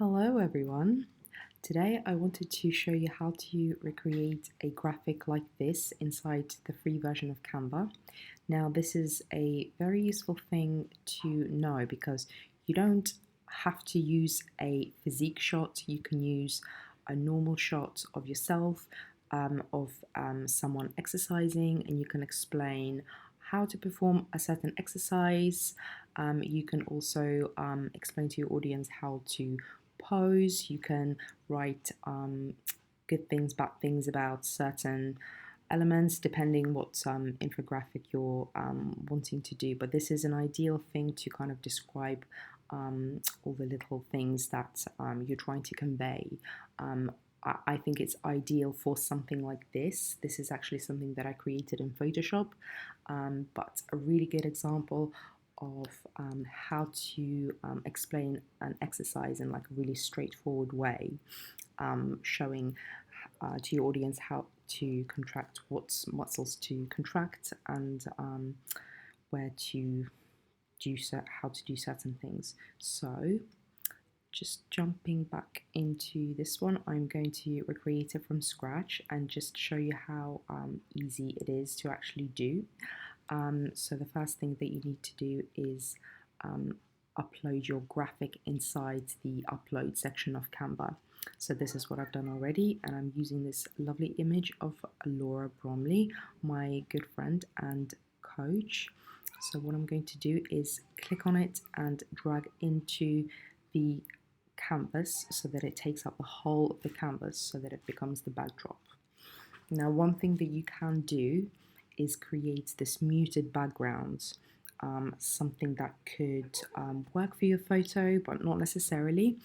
Hello everyone. Today I wanted to show you how to recreate a graphic like this inside the free version of Canva. Now this is a very useful thing to know because you don't have to use a physique shot. You can use a normal shot of yourself, of someone exercising, and you can explain how to perform a certain exercise. You can also explain to your audience how to pose. You can write good things, bad things about certain elements depending what infographic you're wanting to do. But this is an ideal thing to kind of describe all the little things that you're trying to convey. I think it's ideal for something like this. This is actually something that I created in Photoshop, but a really good example of how to explain an exercise in like a really straightforward way, showing to your audience how to contract, what muscles to contract, and where to do how to do certain things. So just jumping back into this one, I'm going to recreate it from scratch and just show you how easy it is to actually do. So the first thing that you need to do is upload your graphic inside the upload section of Canva. So this is what I've done already, and I'm using this lovely image of Laura Bromley, my good friend and coach. So what I'm going to do is click on it and drag into the canvas so that it takes up the whole of the canvas so that it becomes the backdrop. Now, one thing that you can do is create this muted background, something that could work for your photo, but not necessarily.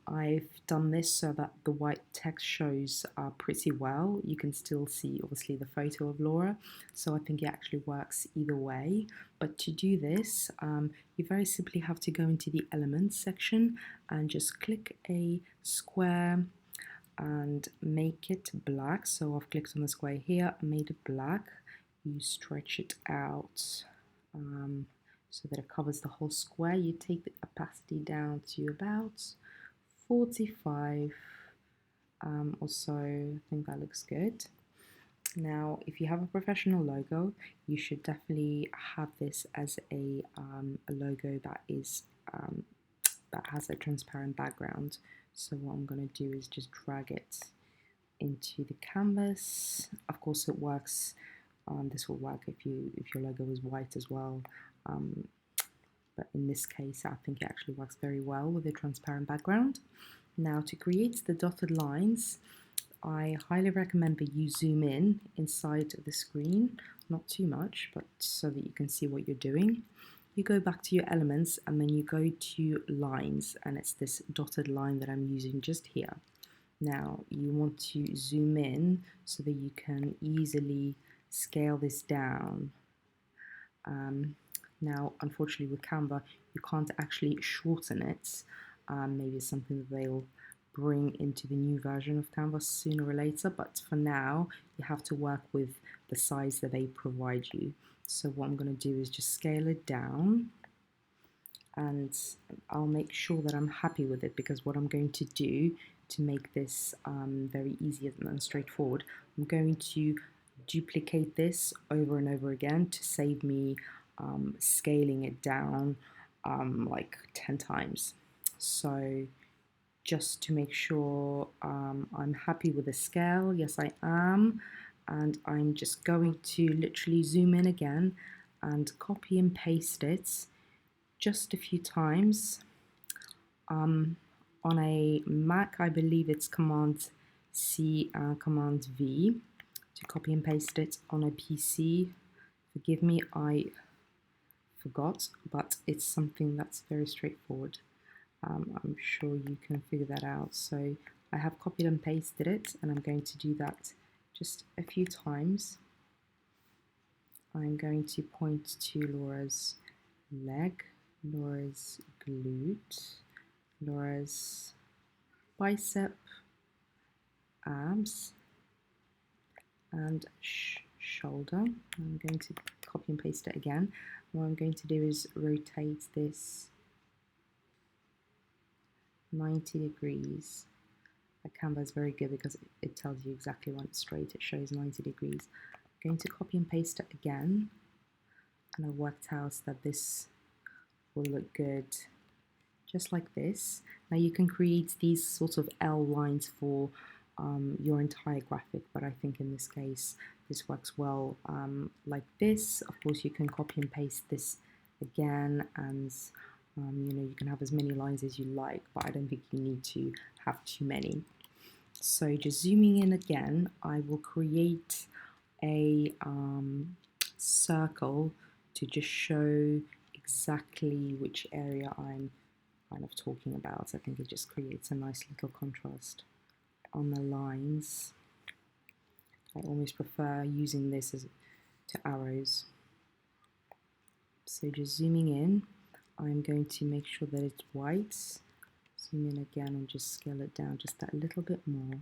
I've done this so that the white text shows pretty well. You can still see, obviously, the photo of Laura, so I think it actually works either way. But to do this, you very simply have to go into the Elements section and just click a square and make it black. So I've clicked on the square here, made it black. You stretch it out so that it covers the whole square. You take the opacity down to about 45 or so. I think that looks good. Now, if you have a professional logo, you should definitely have this as a logo that is that has a transparent background. So what I'm going to do is just drag it into the canvas. Of course, it works. This will work if your logo is white as well. But in this case, I think it actually works very well with a transparent background. Now, to create the dotted lines, I highly recommend that you zoom in inside the screen, not too much, but so that you can see what you're doing. You go back to your elements and then you go to lines, and it's this dotted line that I'm using just here. Now, you want to zoom in so that you can easily scale this down. Now, unfortunately with Canva, you can't actually shorten it. Maybe it's something that they'll bring into the new version of Canva sooner or later, but for now, you have to work with the size that they provide you. So what I'm going to do is just scale it down, and I'll make sure that I'm happy with it, because what I'm going to do to make this very easy and straightforward, I'm going to duplicate this over and over again to save me scaling it down like 10 times. So just to make sure I'm happy with the scale, yes I am, and I'm just going to literally zoom in again and copy and paste it just a few times. On a Mac, I believe it's Command C and Command V to copy and paste it. On a PC, forgive me, I forgot, but it's something that's very straightforward. I'm sure you can figure that out. So I have copied and pasted it, and I'm going to do that just a few times. I'm going to point to Laura's leg, Laura's glute, Laura's bicep, abs, and shoulder. I'm going to copy and paste it again. What I'm going to do is rotate this 90 degrees. Canva is very good because it tells you exactly when it's straight. It shows 90 degrees. I'm going to copy and paste it again, and I worked out that this will look good just like this. Now you can create these sort of L lines for your entire graphic, but I think in this case this works well like this. Of course you can copy and paste this again, and you know, you can have as many lines as you like, but I don't think you need to have too many. So just zooming in again, I will create a circle to just show exactly which area I'm kind of talking about. I think it just creates a nice little contrast on the lines. I almost prefer using this as to arrows. So just zooming in, I'm going to make sure that it's white. Zoom in again and just scale it down just that little bit more.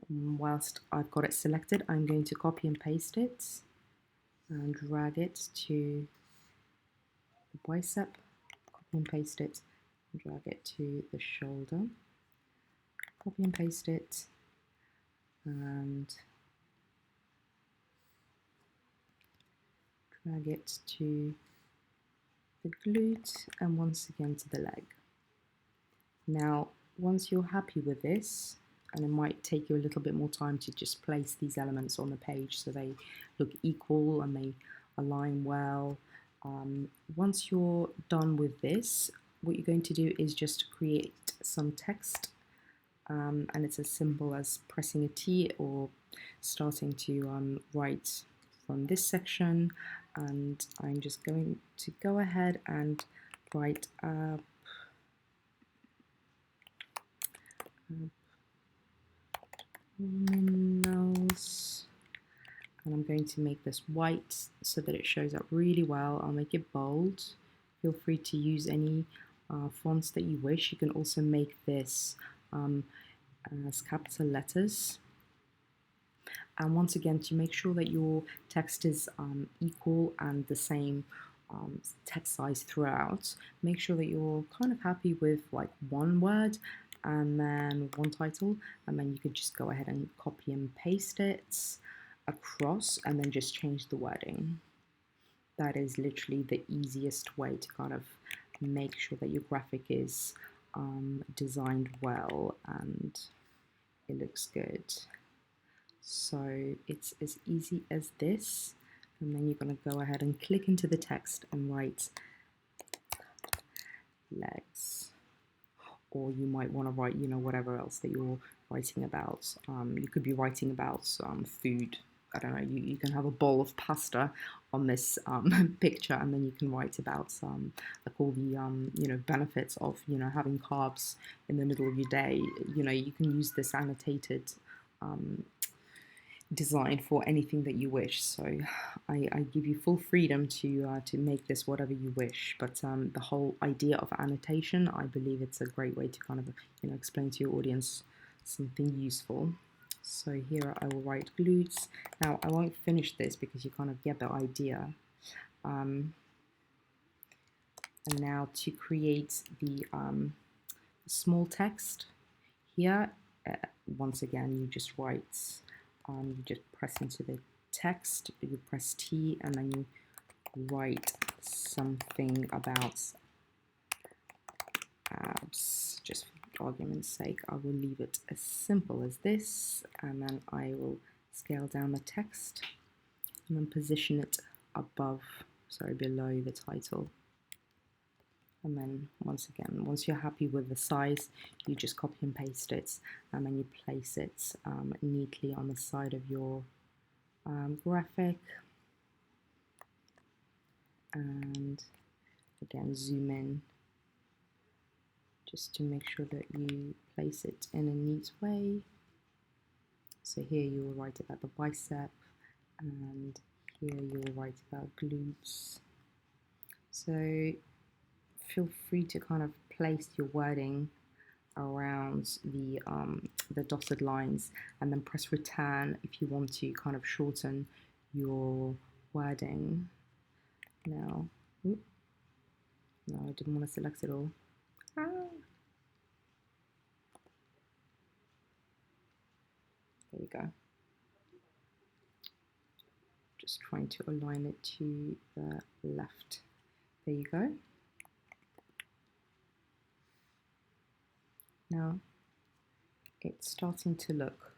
Whilst I've got it selected, I'm going to copy and paste it and drag it to the bicep, copy and paste it, and drag it to the shoulder, copy and paste it, and drag it to the glute, and once again to the leg. Now, once you're happy with this, and it might take you a little bit more time to just place these elements on the page so they look equal and they align well. Once you're done with this, what you're going to do is just create some text, and it's as simple as pressing a T or starting to write from this section, and I'm just going to go ahead and write abdominals, and I'm going to make this white so that it shows up really well. I'll make it bold. Feel free to use any fonts that you wish. You can also make this as capital letters. And once again, to make sure that your text is equal and the same text size throughout, make sure that you're kind of happy with like one word and then one title, and then you could just go ahead and copy and paste it across and then just change the wording. That is literally the easiest way to kind of make sure that your graphic is designed well and it looks good. So it's as easy as this, and then you're going to go ahead and click into the text and write legs. Or you might want to write, you know, whatever else that you're writing about. You could be writing about food. I don't know, you can have a bowl of pasta on this picture, and then you can write about like all the you know, benefits of, you know, having carbs in the middle of your day. You know, you can use this annotated design for anything that you wish. So I give you full freedom to make this whatever you wish. But the whole idea of annotation, I believe it's a great way to kind of, you know, explain to your audience something useful. So here I will write glutes. Now I won't finish this because you kind of get the idea. And now to create the small text here, once again you just write. You just press into the text, you press T, and then you write something about abs. Just for argument's sake, I will leave it as simple as this, and then I will scale down the text and then position it below the title. And then once again, once you're happy with the size, you just copy and paste it, and then you place it neatly on the side of your graphic. And again, zoom in just to make sure that you place it in a neat way. So here you will write about the bicep, and here you will write about glutes. So feel free to kind of place your wording around the dotted lines, and then press return if you want to kind of shorten your wording. Now, no, I didn't want to select it all. go. Just trying to align it to the left. There you go. Now it's starting to look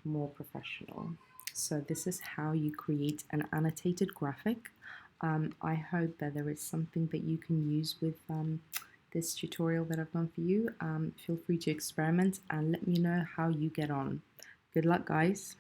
more professional. So this is how you create an annotated graphic. I hope that there is something that you can use with this tutorial that I've done for you. Feel free to experiment and let me know how you get on. Good luck, guys.